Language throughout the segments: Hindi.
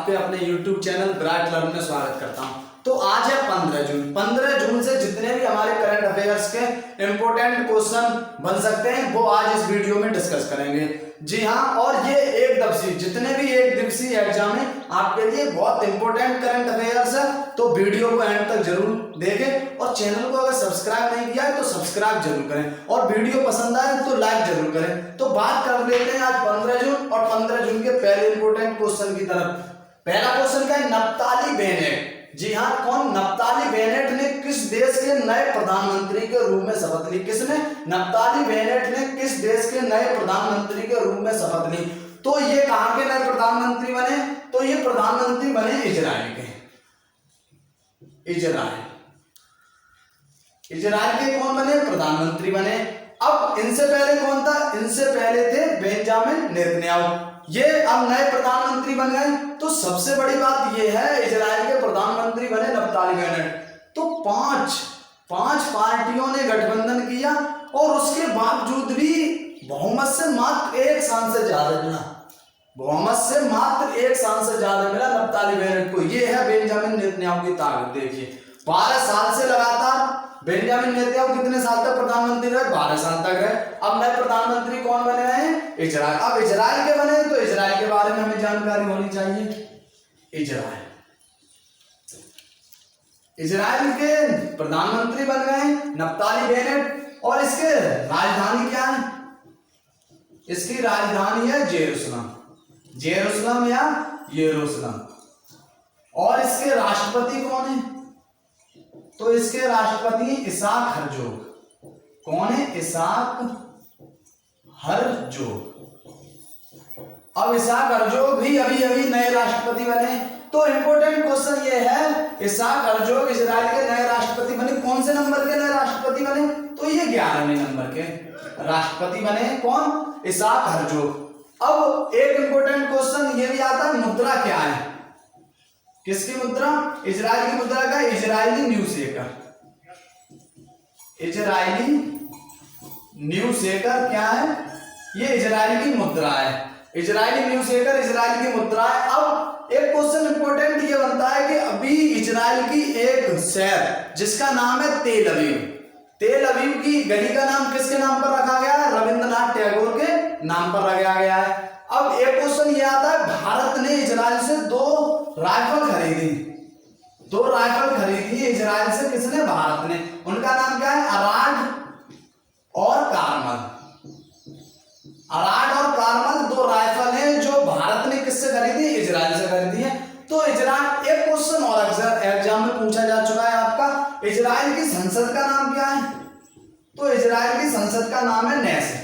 आपके अपने YouTube चैनल ब्राइट लर्न में स्वागत करता हूं। तो आज है 15 जून। 15 जून से जितने भी हमारे करंट अफेयर्स के इंपॉर्टेंट क्वेश्चन बन सकते हैं वो आज इस वीडियो में डिस्कस करेंगे। जी हाँ, और ये एक दिवसीय जितने भी एक दिवसीय एग्जाम है आपके लिए बहुत इंपॉर्टेंट करंट अफेयर्स है, तो वीडियो को एंड तक जरूर देखें और चैनल को अगर सब्सक्राइब नहीं किया है तो सब्सक्राइब जरूर करें और वीडियो पसंद आए तो लाइक जरूर करें। तो बात कर लेते हैं आज 15 जून और 15 जून के पहले इंपॉर्टेंट क्वेश्चन की तरफ। पहला क्वेश्चन क्या है? Naftali Bennett. जी हाँ, कौन? नफ्ताली बेनेट ने किस देश के नए प्रधानमंत्री के रूप में शपथ ली? किसने? नफ्ताली बेनेट ने किस देश के नए प्रधानमंत्री के रूप में शपथ ली? तो ये कहां के नए प्रधानमंत्री बने? तो ये प्रधानमंत्री बने इजराइल के। इजराइल के कौन बने? प्रधानमंत्री बने। अब इनसे पहले कौन था? इनसे पहले थे बेंजामिन नेतन्याहू। ये अब नए प्रधानमंत्री बन गए। तो सबसे बड़ी बात ये है इजराइल के प्रधानमंत्री बने नफ्ताली बेनेट। तो पांच पार्टियों ने गठबंधन किया और उसके बावजूद भी बहुमत से मात्र एक सांसद ज्यादा मिला। बहुमत से मात्र एक सांसद ज्यादा मिला नफ्ताली बेनेट को। ये है बेंजामिन नेतन्याहू की ताकत। देखिए 12 साल से लगातार बेंजामिन नेतन्याहू कितने साल तक प्रधानमंत्री रहे? 12 साल तक रहे। अब नए प्रधानमंत्री कौन बने हैं? इजराइल। अब इजराइल के बने तो इजराइल के बारे में हमें जानकारी होनी चाहिए। इजराइल के प्रधानमंत्री बन गए नफ्ताली बेनेट और इसके राजधानी क्या है? इसकी राजधानी है जेरूसलम या यरूशलेम। और इसके राष्ट्रपति कौन है? तो इसके राष्ट्रपति इसाक हरजोग। कौन है? Isaac Herzog. अब इसाक हरजोग भी अभी नए राष्ट्रपति बने। तो इंपॉर्टेंट क्वेश्चन ये है, इसाक हरजोग इजराइल के नए राष्ट्रपति बने। कौन से नंबर के नए राष्ट्रपति बने? तो ये 11वें नंबर के राष्ट्रपति बने। कौन? Isaac Herzog. अब एक इंपॉर्टेंट क्वेश्चन ये भी आता है, मुद्रा क्या है? किसकी मुद्रा? इजराइल की मुद्रा का इजरायली न्यूज शेकर क्या है? ये इजराइल की मुद्रा है। इजरायली न्यूज शेकर इजराइल की मुद्रा है। अब एक क्वेश्चन इंपॉर्टेंट ये बनता है कि अभी इजराइल की एक शहर जिसका नाम है तेल अवीव की गली का नाम किसके नाम पर रखा गया है? रविंद्रनाथ टैगोर के नाम पर रखा गया है। अब एक क्वेश्चन ये आता है, भारत ने इजराइल से दो राइफल खरीदी इजराइल से। किसने? भारत ने। उनका नाम क्या है? अराड और कारमल दो राइफल हैं जो भारत ने किससे खरीदी? इजराइल से खरीदी है। तो इजराइल, एक क्वेश्चन और अक्सर एग्जाम में पूछा जा चुका है आपका, इजराइल की संसद का नाम क्या है? तो इजराइल की संसद का नाम है नेसेट।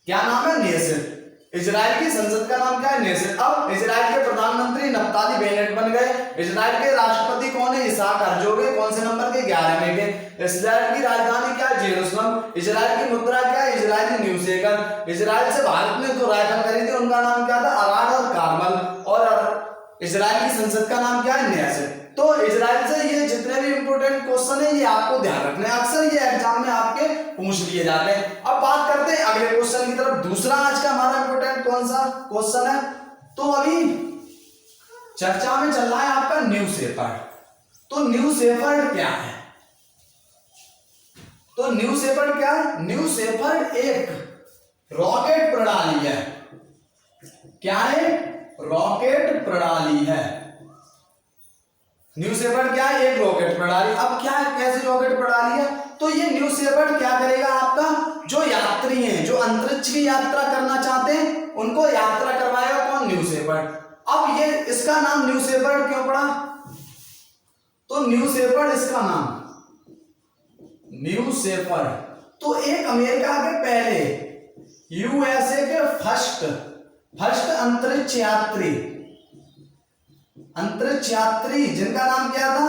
क्या नाम है? नेसेट। इजराइल की संसद का नाम क्या है? नेसेट। अब इजराइल के प्रधानमंत्री नफ्ताली बेनेट बन गए। इजराइल के राष्ट्रपति कौन है? Isaac Herzog. कौन से नंबर के? 11वें के। इजराइल की राजधानी क्या है? जेरूसलम। इजराइल की मुद्रा क्या है? Israeli news shaker. इजराइल से भारत ने जो राइफल खरीदी उनका नाम क्या था? अराड और कारमल। और इजराइल की संसद का नाम क्या है? नेसेट। तो इजराइल से ये जितने भी इंपॉर्टेंट क्वेश्चन है ये आपको ध्यान रखना है, अक्सर ये एग्जाम में आपके पूछ लिए जाते हैं। अब बात करते हैं अगले क्वेश्चन की तरफ। दूसरा आज का हमारा इंपॉर्टेंट कौन सा क्वेश्चन है? तो अभी चर्चा में चल रहा है आपका न्यू शेपर्ड। तो न्यू शेपर्ड क्या है? तो न्यू शेपर्ड क्या है? न्यू शेपर्ड एक रॉकेट प्रणाली है। क्या है? रॉकेट प्रणाली है। न्यू शेपर्ड क्या है? एक रॉकेट प्रणाली। अब क्या है, कैसी रॉकेट प्रणाली है? तो ये न्यू शेपर्ड क्या करेगा? आपका जो यात्री हैं, जो अंतरिक्ष की यात्रा करना चाहते हैं उनको यात्रा करवाएगा। कौन? New Shepard. अब ये इसका नाम न्यू शेपर्ड क्यों पड़ा? तो न्यू शेपर्ड इसका नाम न्यू शेपर्ड। तो एक अमेरिका के पहले यूएसए के फर्स्ट अंतरिक्ष यात्री जिनका नाम क्या था?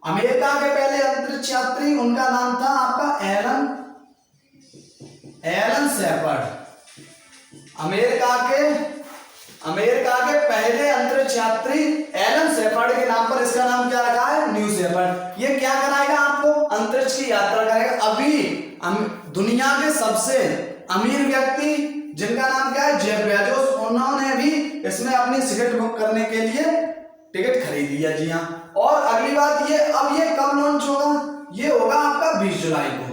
अमेरिका के पहले अंतरिक्ष यात्री, उनका नाम था आपका एलन शेपर्ड। अमेरिका के पहले अंतरिक्ष यात्री एलन शेपर्ड के नाम पर इसका नाम क्या रखा है? New Shepard. ये क्या कराएगा? आपको अंतरिक्ष की यात्रा करेगा। अभी दुनिया के सबसे अमीर व्यक्ति जिनका नाम क्या है? Jeff Bezos. उन्होंने भी इसमें अपनी टिकट बुक करने के लिए टिकट खरीदी है जी हाँ। और अगली बात ये, अब ये कब लॉन्च होगा, ये होगा आपका 20 जुलाई को।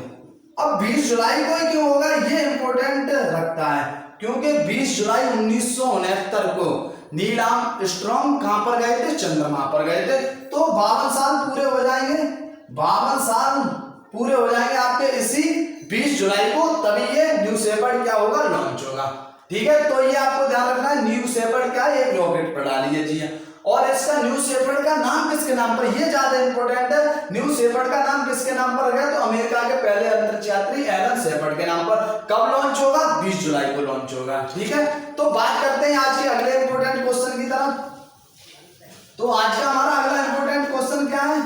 अब 20 जुलाई को ही क्यों होगा, ये इंपॉर्टेंट रखता है क्योंकि 20 जुलाई 1969 को नील आर्मस्ट्रांग कहां पर गए थे, चंद्रमा पर गए थे। तो 52 साल पूरे हो जाएंगे, 52 साल पूरे हो जाएंगे आपके इसी 20 जुलाई को, तभी ये न्यू शेपर्ड क्या होगा, लॉन्च होगा। ठीक है, तो ये आपको ध्यान रखना है, न्यू शेपर्ड क्या है, एक रॉकेट प्रणाली है जी हाँ। और इसका न्यू शेपर्ड का नाम किसके नाम पर, ये ज्यादा इंपॉर्टेंट है, न्यू शेपर्ड का नाम किसके नाम पर गया, तो अमेरिका के पहले अंतरिक्ष यात्री एलन शेपर्ड के नाम पर। कब लॉन्च होगा, 20 जुलाई को लॉन्च होगा। ठीक है, तो बात करते हैं आज के अगले इंपॉर्टेंट क्वेश्चन की तरफ। तो आज का हमारा अगला इंपॉर्टेंट क्वेश्चन क्या है,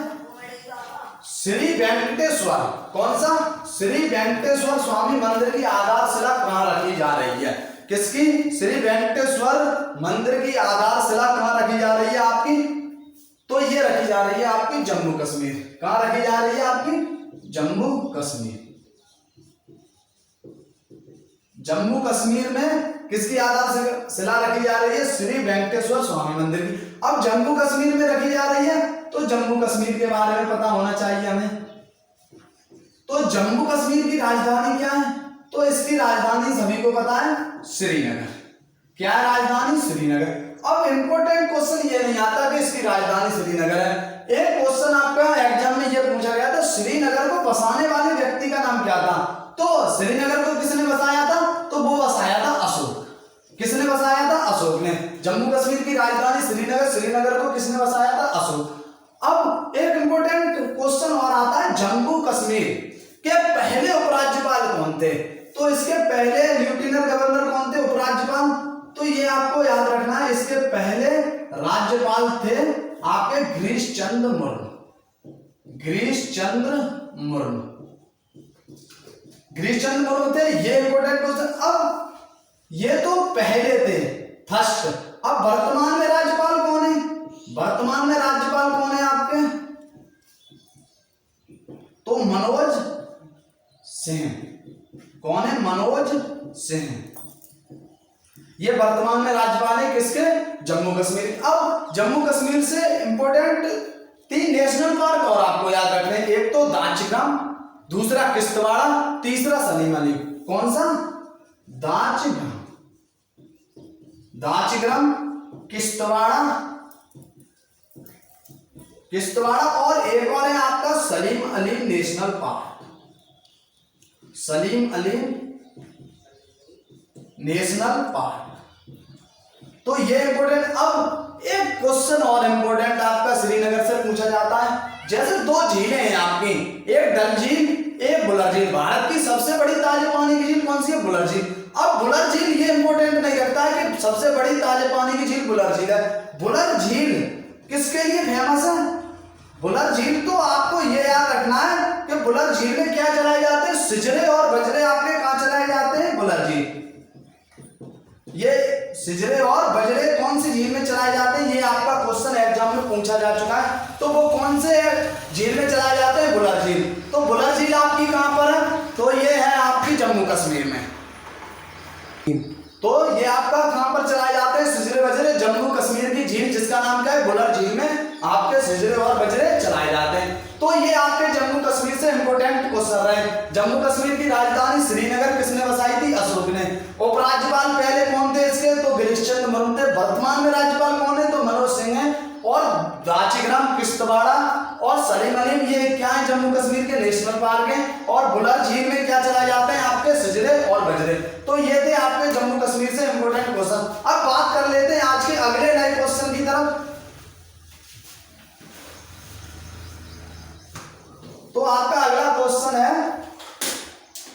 श्री वेंकटेश्वर, कौन सा, श्री वेंकटेश्वर स्वामी मंदिर की आधारशिला कहां रखी जा रही है, किसकी, श्री वेंकटेश्वर मंदिर की आधारशिला कहां रखी जा रही है आपकी, तो ये रखी जा रही है आपकी जम्मू कश्मीर। कहां रखी जा रही है आपकी, जम्मू कश्मीर। जम्मू कश्मीर में किसकी आधारशिला रखी जा रही है, श्री वेंकटेश्वर स्वामी मंदिर की। अब जम्मू कश्मीर में रखी जा रही है तो जम्मू कश्मीर के बारे में पता होना चाहिए हमें। तो जम्मू कश्मीर की राजधानी क्या है, तो इसकी राजधानी सभी को पता है, श्रीनगर। क्या है राजधानी, श्रीनगर। अब इंपॉर्टेंट क्वेश्चन ये नहीं आता कि इसकी राजधानी श्रीनगर है। एक क्वेश्चन आपका एग्जाम में ये पूछा गया था, श्रीनगर को बसाने वाले व्यक्ति का नाम क्या था, तो श्रीनगर को किसने बसाया था, तो वो बसाया था अशोक। किसने बसाया था, अशोक ने। जम्मू कश्मीर की राजधानी श्रीनगर, श्रीनगर को किसने बसाया था, अशोक। अब एक इंपॉर्टेंट क्वेश्चन और आता है, जम्मू कश्मीर के पहले उपराज्यपाल कौन थे, तो इसके पहले लेफ्टिनेंट गवर्नर कौन थे, उपराज्यपाल, तो ये आपको याद रखना है, इसके पहले राज्यपाल थे आपके गिरीश चंद्र मुर्मू। गिरीश चंद्र मुर्मू, गिरीश चंद्र मुर्मू थे, ये इंपॉर्टेंट क्वेश्चन। अब ये तो पहले थे, फर्स्ट। अब वर्तमान में राज्यपाल कौन है, वर्तमान में राज्यपाल कौन है आपके, तो मनोज सिंह। कौन है, मनोज सिंह। ये वर्तमान में राज्यपाल है किसके, जम्मू कश्मीर। अब जम्मू कश्मीर से इंपॉर्टेंट 3 नेशनल पार्क और आपको याद रखने, एक तो दांचीग्राम, दूसरा किश्तवाड़ा, तीसरा सलीम अली। कौन सा, दांचीग्राम, दांचीग्राम, किश्तवाड़ा, किश्तवाड़ा और एक और है आपका Salim Ali national park. Salim Ali national park. तो ये इंपॉर्टेंट। अब एक क्वेश्चन और इंपॉर्टेंट आपका श्रीनगर से पूछा जाता है, जैसे 2 झीलें हैं आपकी, एक डल झील, एक बुलर झील। भारत की सबसे बड़ी ताजे पानी की झील कौन सी है, बुलर झील। अब बुलर झील ये इंपॉर्टेंट नहीं रखता है कि सबसे बड़ी ताजे पानी की झील बुलर झील है। बुलर झील किसके लिए फेमस है, बुलर झील तो आपको ये याद रखना है कि बुलर झील में क्या चलाए जाते हैं, सिजरे और बजरे आपके कहां चलाए जाते हैं, बुलर झील। ये सिजरे और बजरे कौन सी झील में चलाए जाते हैं, ये आपका क्वेश्चन एग्जाम में पूछा जा चुका है। तो वो कौन से झील में चलाए जाते हैं, बुलर झील। तो बुलर झील आपकी कहां पर है, तो ये है आपकी जम्मू कश्मीर में। तो ये आपका कहां पर चलाए जाते हैं, सिजरे बजरे, जम्मू कश्मीर की झील जिसका नाम क्या है, बुलर झील में आपके सिजरे और बजरे चलाए जाते हैं। तो ये आपके जम्मू कश्मीर से इंपॉर्टेंट क्वेश्चन रहे। जम्मू कश्मीर की राजधानी श्रीनगर किसने बसाई थी, अशोक ने। उपराज्यपाल पहले कौन थे इसके, तो गिरीश चंद्र मुर्मू थे। वर्तमान में राज्यपाल कौन है, तो मनोज सिंह है। और दांचीग्राम, किश्तवाड़ा और सलीम अली ये क्या है, जम्मू कश्मीर के नेशनल पार्क हैं। और बुलर झील में क्या चलाए जाते हैं, आपके सिजरे और बजरे। तो ये थे आपके जम्मू कश्मीर से इंपॉर्टेंट क्वेश्चन। अब बात कर लेते हैं आज के अगले नए क्वेश्चन की तरफ। तो आपका अगला क्वेश्चन है,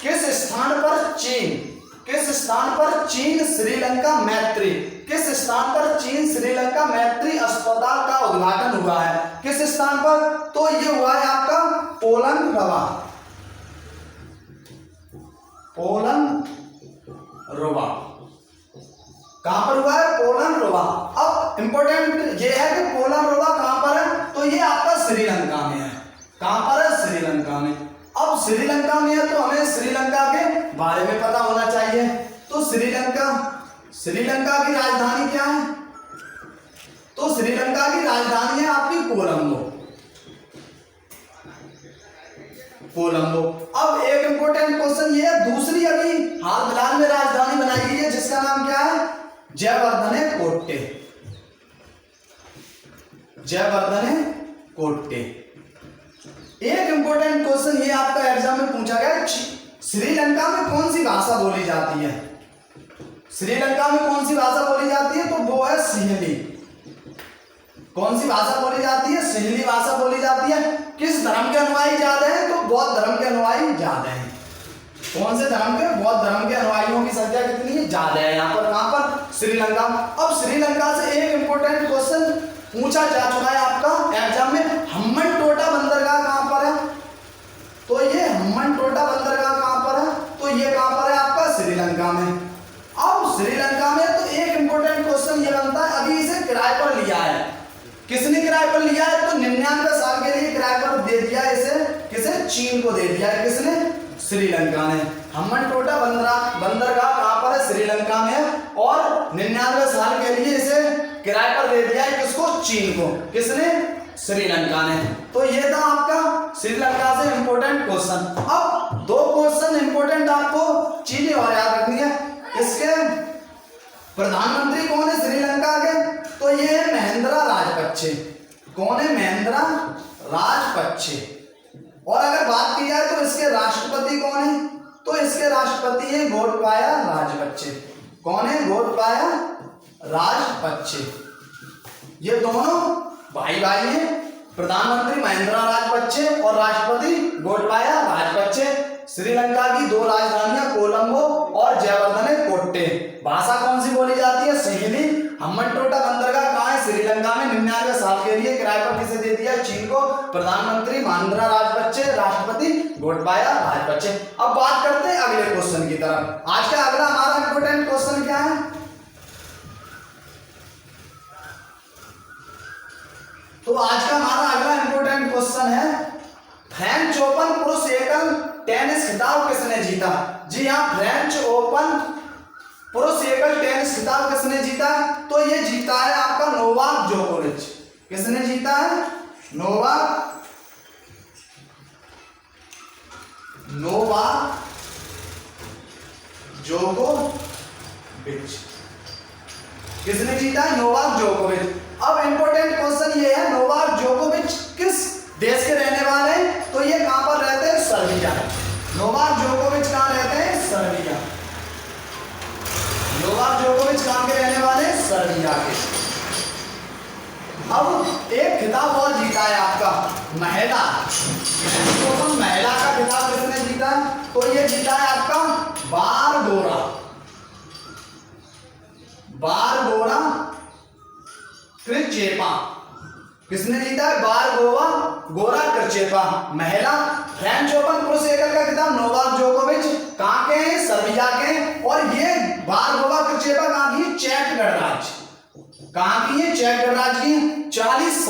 किस स्थान पर चीन, किस स्थान पर चीन श्रीलंका मैत्री, किस स्थान पर चीन श्रीलंका मैत्री अस्पताल का उद्घाटन हुआ है, किस स्थान पर, तो ये हुआ है आपका पोलन रवा, पोलन रुवा। कहां पर हुआ है, पोलन रुवा। अब इंपॉर्टेंट ये है कि पोलन रुवा कहां पर है, तो ये आपका श्रीलंका में है। कहां पर है, श्रीलंका में। अब श्रीलंका में है तो हमें श्रीलंका के बारे में पता होना चाहिए। तो श्रीलंका, श्रीलंका की राजधानी क्या है? तो श्रीलंका की राजधानी है आपकी कोलंबो। कोलंबो। अब एक इंपॉर्टेंट क्वेश्चन ये है, दूसरी अभी हाल फिलहाल में राजधानी बनाई गई है जिसका नाम क्या है? जयवर्धने कोट्टे। जयवर्धने कोट्टे। एक इंपॉर्टेंट क्वेश्चन ये आपका एग्जाम में पूछा गया, श्रीलंका में कौन सी भाषा बोली जाती है? श्रीलंका में कौन सी भाषा बोली जाती है? तो वो है सिंहली। कौन सी भाषा बोली जाती है? सिंहली भाषा बोली जाती है। किस धर्म के अनुयायी ज्यादा है? तो बौद्ध धर्म के अनुयायी ज्यादा है। कौन से धर्म के? बौद्ध धर्म के अनुयायियों की संख्या कितनी है? ज्यादा है यहाँ पर। कहाँ पर? श्रीलंका। अब श्रीलंका से एक इंपॉर्टेंट क्वेश्चन पूछा जा चुका है आपका एग्जाम में, हम्बनटोटा बंदरगाह कहाँ पर है? तो ये हम्बनटोटा बंदरगाह कहाँ पर है? तो ये कहाँ पर है आपका? श्रीलंका में। अब श्रीलंका में तो एक इंपॉर्टेंट क्वेश्चन ये बनता है, अभी इसे किराए पर लिया है। किसने किराए पर लिया है? तो 99 साल के लिए किराए पर दे दिया है इसे। किसे? चीन को दे दिया है। किसने? श्रीलंका ने। हम्बनटोटा बंदरगाह कहाँ पर है? श्रीलंका में है। और 99 साल के लिए इसे किराए पर दे दिया है। किसको? चीन को। किसने? श्रीलंका ने। तो ये था आपका श्रीलंका से इंपॉर्टेंट क्वेश्चन। अब दो क्वेश्चन इंपॉर्टेंट आपको चीजें और याद रखनी है। इसके प्रधानमंत्री कौन है श्रीलंका के? तो ये है महिंद्रा राजपक्षे। कौन है? महिंद्रा राजपक्षे। और अगर बात की जाए तो इसके राष्ट्रपति कौन है? तो इसके राष्ट्रपति है गोटबाया राजपक्षे। कौन है? गोटबाया राजपक्षे। ये दोनों भाई भाई हैं, प्रधानमंत्री महिंद्रा राजपक्षे और राष्ट्रपति गोटबाया राजपक्षे। श्रीलंका की दो राजधानियां कोलंबो और जयवर्धने कोट्टे। भाषा कौन सी बोली जाती है? सिंहली। हम्बनटोटा बंदरगाह कहाँ है? श्रीलंका में। 99 साल के लिए किराए पर किसे दे दिया? चीन को। प्रधानमंत्री महिंद्रा राजपक्षे, राष्ट्रपति गोटबाया राजपक्षे। अब बात करते हैं अगले क्वेश्चन की तरफ। आज का अगला हमारा इंपोर्टेंट क्वेश्चन क्या है? तो आज का हमारा अगला इंपोर्टेंट क्वेश्चन है, फ्रेंच ओपन पुरुष एकल टेनिस खिताब किसने जीता? जी हाँ, फ्रेंच ओपन पुरुष एकल टेनिस खिताब किसने जीता? तो ये जीता है आपका नोवाक जोकोविच। किसने जीता है? नोवाक जोकोविच। किसने जीता है? नोवाक जोकोविच। अब इंपॉर्टेंट क्वेश्चन ये है, नोवाक जोकोविच किस देश के रहने वाले हैं? तो ये कहां पर रहते हैं? सर्बिया। नोवाक जोकोविच कहां रहते हैं? सर्बिया। नोवाक जोकोविच कहां के रहने वाले हैं? सर्बिया के। अब एक खिताब और जीता है आपका महिला, तो महिला का खिताब किसने जीता है? तो ये जीता है आपका बारबोरा क्रिचेपा। किसने जीता है? बारबोरा क्रिचेपा। महिला फ्रेंच ओपन पुरुष एकल का खिताब नोवाक जोकोविच कहां के हैं? सर्बिया के। और ये बारबोरा क्रिचेपा कहां की? चेक गणराज्य। कहां की है? चेक गणराज्य की। 40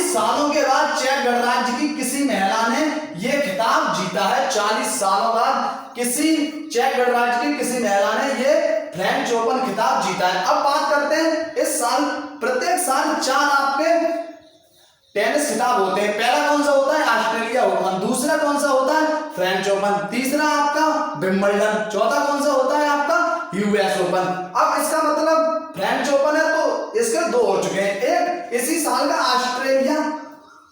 सालों के बाद चेक गणराज्य की किसी महिला ने यह खिताब जीता है। 40 सालों बाद किसी चेक गणराज्य की किसी महिला ने यह फ्रेंच ओपन खिताब जीता है। अब बात करते हैं, इस साल प्रत्येक साल 4 आपके टेनिस खिताब होते हैं। पहला कौन सा होता है? Australia open. दूसरा कौन सा होता है? French open. तीसरा आपका विंबलडन। चौथा कौन सा होता है आपका? US open. अब इसका मतलब फ्रेंच ओपन है तो इसके 2 हो चुके हैं। एक इसी साल का ऑस्ट्रेलिया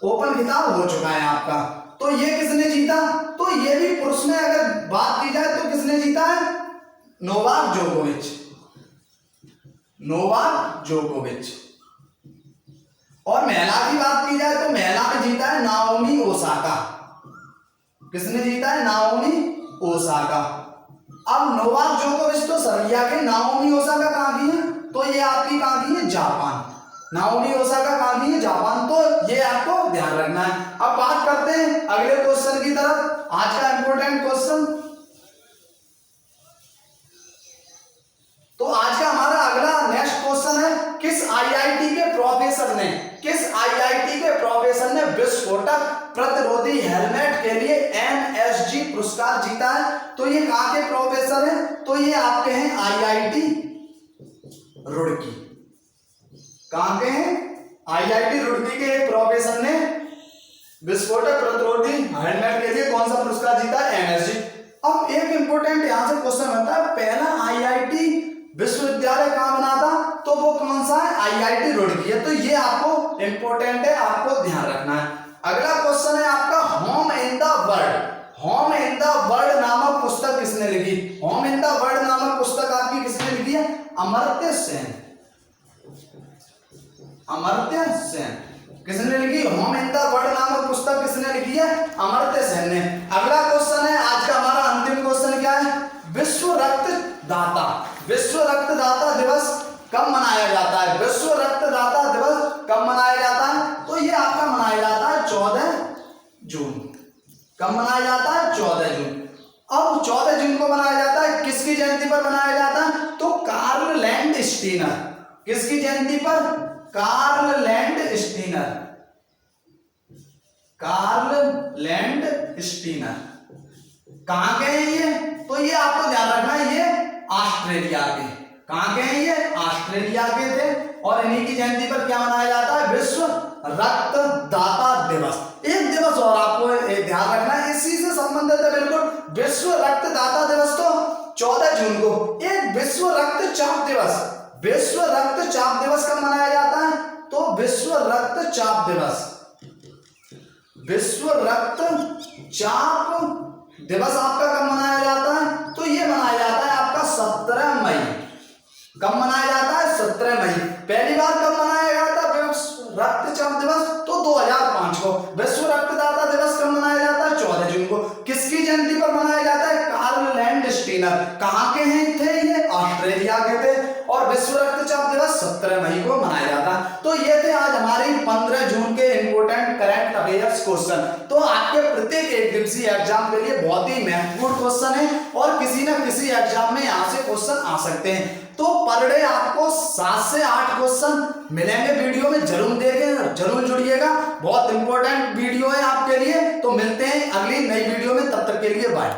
ओपन खिताब हो चुका है आपका। तो ये किसने जीता? तो ये भी पुरुष में अगर बात की जाए तो किसने जीता है? नोवाक जोकोविच। और महिला की बात की जाए तो महिला में जीता है नाओमी ओसाका। किसने जीता है? Naomi Osaka. अब नोवाक जोकोविच तो सर्बिया के, नाओमी ओसाका कहां की है? तो ये आपकी कहां की है? जापान। नाओमी ओसाका कहां की है? जापान। तो ये आपको ध्यान रखना है। अब बात करते हैं अगले क्वेश्चन की तरफ। आज का इंपॉर्टेंट क्वेश्चन, तो आज का हमारा अगला नेक्स्ट क्वेश्चन है, किस आईआईटी के प्रोफेसर ने, किस आईआईटी के प्रोफेसर ने विस्फोटक प्रतिरोधी हेलमेट के लिए एनएसजी पुरस्कार जीता है? तो ये कहाँ के प्रोफेसर हैं? तो ये आपके हैं आईआईटी रुड़की। कहाँ के हैं? आईआईटी रुड़की के एक प्रोफेसर ने विस्फोटक प्रतिरोधी हेलमेट के लिए कौन सा पुरस्कार जीता है? एनएसजी। अब एक इंपॉर्टेंट यहां से क्वेश्चन होता है, पहला आईआईटी विश्वविद्यालय कहां बना था? तो वो कौन सा है? आईआईटी रुड़की है। तो ये आपको इंपॉर्टेंट है, आपको ध्यान रखना है। अगला क्वेश्चन है आपका, home in the world. Home in the world नामक पुस्तक किसने लिखी? होम इन द वर्ल्ड नामक पुस्तक आपकी किसने लिखी है? अमर्त्य सेन। अमर्त्य सेन किसने लिखी? होम इन द वर्ल्ड नामक पुस्तक किसने लिखी है? अमर्त्य सेन ने। अगला क्वेश्चन है आज का हमारा अंतिम क्वेश्चन, क्या है? विश्व रक्तदाता, विश्व रक्तदाता दिवस कब मनाया जाता है? विश्व रक्तदाता दिवस कब मनाया जाता है? तो ये आपका मनाया जाता है 14 जून। कब मनाया जाता है? 14 जून। अब 14 जून को मनाया जाता है, किसकी जयंती पर मनाया जाता है? तो कार्ल लैंडस्टीनर। किसकी जयंती पर? Karl Landsteiner. कार्ल लैंडस्टीनर कहां के हैं ये? तो ये आपको ध्यान रखना है, ये ऑस्ट्रेलिया के। कहां के हैं ये? ऑस्ट्रेलिया के थे। और इन्हीं की जयंती पर क्या मनाया जाता है? विश्व रक्तदाता दिवस। एक दिवस और आपको ध्यान रखना है, इसी से संबंधित है बिल्कुल। विश्व रक्तदाता दिवस तो 14 जून को। एक विश्व रक्तचाप दिवस, विश्व रक्तचाप दिवस कब मनाया जाता है? तो विश्व रक्तचाप दिवस, विश्व रक्तचाप दिवस आपका कब मनाया जाता है? तो ये मनाया जाता है आपका 17 मई। कब मनाया जाता है? 17 मई। पहली बार कब मनाया गया था विश्व रक्तचाप दिवस? तो 2005 को। विश्व रक्तदाता दिवस कब मनाया जाता है? 14 जून को। किसकी जयंती पर मनाया जाता है? Karl Landsteiner. कहाँ के हैं थे ये? ऑस्ट्रेलिया के थे। और विश्व रक्तचाप दिवस 17 मई को मनाया जाता है। तो ये थे आज हमारी 15 जून के इंपोर्टेंट करंट अफेयर्स क्वेश्चन। तो आपके प्रत्येक एक दिवसीय एग्जाम के लिए बहुत ही महत्वपूर्ण क्वेश्चन है और किसी न किसी एग्जाम में यहाँ से क्वेश्चन आ सकते हैं। तो पर डे आपको 7 से 8 क्वेश्चन मिलेंगे वीडियो में, जरूर देखें, जरूर जुड़िएगा। बहुत इंपॉर्टेंट वीडियो है आपके लिए। तो मिलते हैं अगली नई वीडियो में, तब तक के लिए बाय।